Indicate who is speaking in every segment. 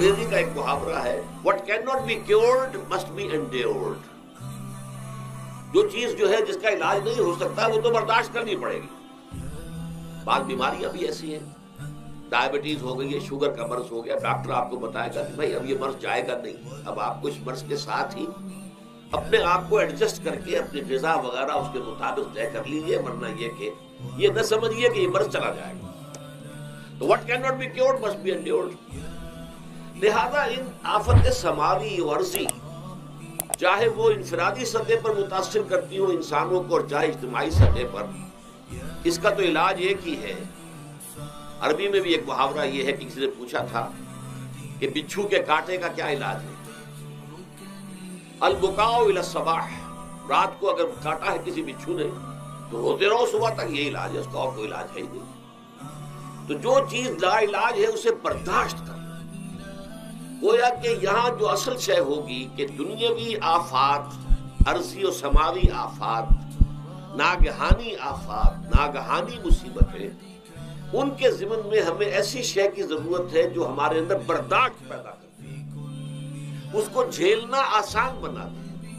Speaker 1: انگریزی کا ایک محاورہ ہے what cannot be cured must be endured. جو چیز جو ہے جس کا علاج نہیں ہو سکتا وہ تو برداشت کرنی پڑے گی. بعض بیماریاں بھی ایسی ہیں، ڈائبٹیز ہو گئی ہے، شوگر کا مرض ہو گیا، ڈاکٹر آپ کو بتائے گا کہ بھائی اب یہ مرض جائے گا نہیں. اب آپ کو اس مرض کے ساتھ ہی اپنے آپ کو ایڈجسٹ کر کے اپنی غذا وغیرہ اس کے مطابق طے کر لیجیے، ورنہ یہ کہ یہ نہ سمجھیے کہ یہ مرض چلا جائے گا. تو what cannot be cured must be endured. لہذا ان آفت سماوی و ارضی چاہے وہ انفرادی سطح پر متاثر کرتی ہو انسانوں کو اور چاہے اجتماعی سطح پر، اس کا تو علاج ایک ہی ہے. عربی میں بھی ایک محاورہ یہ ہے کہ کسی نے پوچھا تھا کہ بچھو کے کاٹے کا کیا علاج ہے؟ البکاء الی الصباح، رات کو اگر کاٹا ہے کسی بچھو نے تو روتے رہو صبح تک، یہ علاج ہے، اس کا اور کوئی علاج ہے ہی نہیں. تو جو چیز لا علاج ہے اسے برداشت کر. گویا کہ یہاں جو اصل شے ہوگی کہ دنیاوی آفات، عرضی و سماوی آفات، ناگہانی آفات، ناگہانی مصیبتیں، ان کے ضمن میں ہمیں ایسی شے کی ضرورت ہے جو ہمارے اندر برداشت پیدا کرتی ہے، اس کو جھیلنا آسان بنا دے،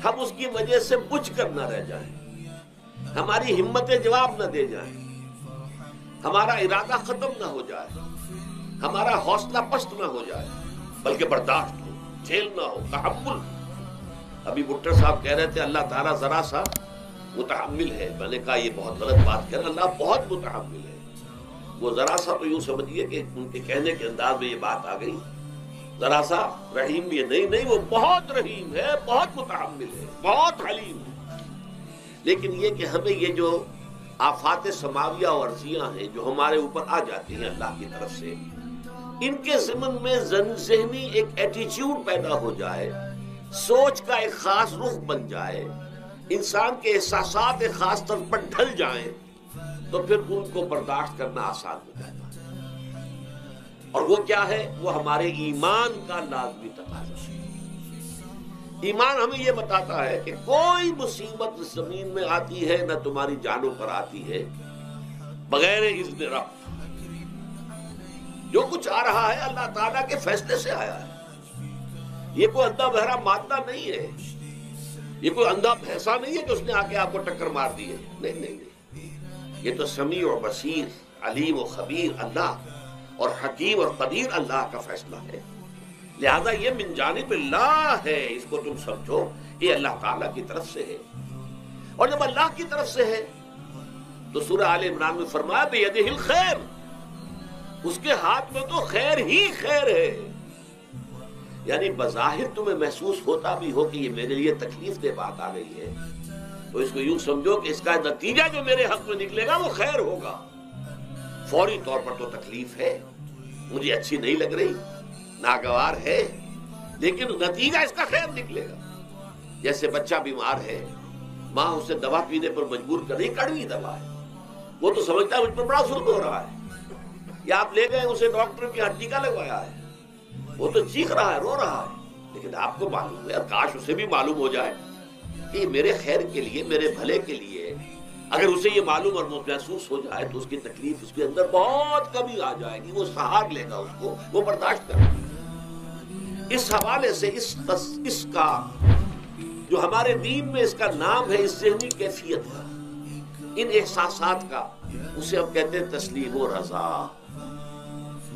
Speaker 1: ہم اس کی وجہ سے بجھ کر نہ رہ جائیں، ہماری ہمتیں جواب نہ دے جائیں، ہمارا ارادہ ختم نہ ہو جائے، ہمارا حوصلہ پست نہ ہو جائے، بلکہ برداشت ہو، جھیلنا ہو، تحمل. ابھی بھٹر صاحب کہہ رہے تھے اللہ تعالیٰ ذرا سا متحمل ہے. میں نے کہا یہ بہت غلط بات کہہ رہے، اللہ بہت متحمل ہے. وہ ذرا سا تو یوں سمجھیے کہ ان کے کہنے کے انداز میں یہ بات آ گئی، ذرا سا رحیم بھی ہے. نہیں، وہ بہت رحیم ہے، بہت متحمل ہے، بہت حلیم ہے. لیکن یہ کہ ہمیں یہ جو آفات سماویہ اور ارضیہ ہیں جو ہمارے اوپر آ جاتی ہیں اللہ کی طرف سے، ان کے ضمن میں ذہنی ایک ایٹیچیوڈ پیدا ہو جائے، سوچ کا ایک خاص رخ بن جائے، انسان کے احساسات ایک خاص طرف پر ڈھل جائیں، تو پھر ان کو برداشت کرنا آسان ہو جاتا ہے. اور وہ کیا ہے؟ وہ ہمارے ایمان کا لازمی تقاضا ہے. ایمان ہمیں یہ بتاتا ہے کہ کوئی مصیبت اس زمین میں آتی ہے نہ تمہاری جانوں پر آتی ہے بغیر اذن رب. جو کچھ آ رہا ہے اللہ تعالیٰ کے فیصلے سے آیا ہے. یہ کوئی اندھا بہرا مادہ نہیں ہے، یہ کوئی اندھا بھینسا نہیں ہے کہ اس نے آ کے آپ کو ٹکر مار دی ہے. نہیں، یہ تو سمیع و بصیر، علیم و خبیر اللہ اور حکیم اور قدیر اللہ کا فیصلہ ہے. لہذا یہ من جانب اللہ ہے، اس کو تم سمجھو یہ اللہ تعالیٰ کی طرف سے ہے. اور جب اللہ کی طرف سے ہے تو سورہ آل عمران میں فرمایا بیدہ الخیر، اس کے ہاتھ میں تو خیر ہی خیر ہے. یعنی بظاہر تمہیں محسوس ہوتا بھی ہو کہ یہ میرے لیے تکلیف دہ بات آ گئی ہے، تو اس کو یوں سمجھو کہ اس کا نتیجہ جو میرے حق میں نکلے گا وہ خیر ہوگا. فوری طور پر تو تکلیف ہے، مجھے اچھی نہیں لگ رہی، ناگوار ہے، لیکن نتیجہ اس کا خیر نکلے گا. جیسے بچہ بیمار ہے، ماں اسے دوا پینے پر مجبور کر رہی، کڑوی دوا ہے، وہ تو سمجھتا ہے مجھ پر بڑا ظلم ہو رہا ہے. یا آپ لے گئے اسے ڈاکٹر کے ہاں ٹیکا لگوایا ہے، وہ تو چیخ رہا ہے، رو رہا ہے، لیکن آپ کو معلوم ہے، کاش اسے بھی معلوم ہو جائے کہ یہ میرے خیر کے لیے، میرے بھلے کے لیے. اگر اسے یہ معلوم اور محسوس ہو جائے تو اس کی تکلیف اس کے اندر بہت کمی آ جائے گی، وہ سہار لے گا، اس کو وہ برداشت کرے گا. اس حوالے سے اس کا جو ہمارے دین میں اس کا نام ہے، اس ذہنی کیفیت کا، ان احساسات کا، اسے ہم کہتے ہیں تسلیم و رضا.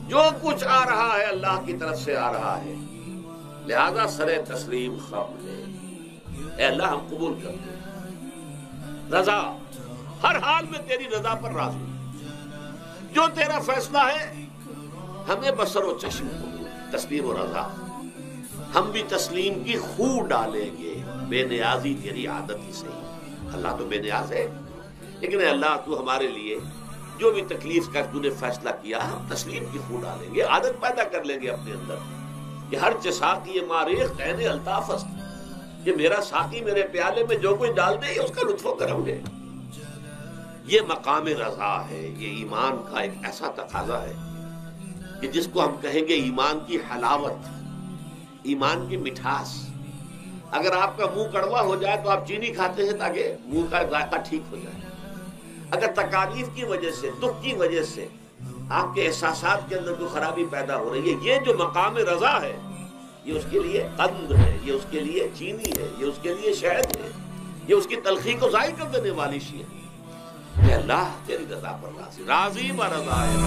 Speaker 1: جو کچھ آ رہا ہے اللہ کی طرف سے آ رہا ہے، لہذا سر تسلیم خم ہے. اے اللہ ہم قبول کرتے ہیں، رضا، ہر حال میں تیری رضا پر راضی، جو تیرا فیصلہ ہے ہمیں بصر و چشم قبول، تسلیم و رضا. ہم بھی تسلیم کی خو ڈالیں گے، بے نیازی تیری عادت ہی صحیح. اللہ تو بے نیاز ہے، لیکن اے اللہ تو ہمارے لیے جو بھی تکلیف کا تو نے فیصلہ کیا، ہم تسلیم کی خو ڈالیں گے، عادت پیدا کر لیں گے اپنے اندر کہ ہر ساقی ماریخ عین الطاف است، کہ میرا ساقی میرے پیالے میں جو کچھ ڈال دے اس کا لطف و کرم ہے. یہ مقام رضا ہے. یہ ایمان کا ایک ایسا تقاضا ہے کہ جس کو ہم کہیں گے ایمان کی حلاوت، ایمان کی مٹھاس. اگر آپ کا منہ کڑوا ہو جائے تو آپ چینی کھاتے ہیں تاکہ منہ کا ذائقہ ٹھیک ہو جائے. اگر تکالیف کی وجہ سے، دکھ کی وجہ سے آپ کے احساسات کے اندر کوئی خرابی پیدا ہو رہی ہے، یہ جو مقام رضا ہے یہ اس کے لیے قند ہے، یہ اس کے لیے چینی ہے، یہ اس کے لیے شہد ہے، یہ اس کی تلخی کو ضائع کر دینے والی شیء ہے کہ اللہ تیری رضا پر راضی، راضی برضا ہے۔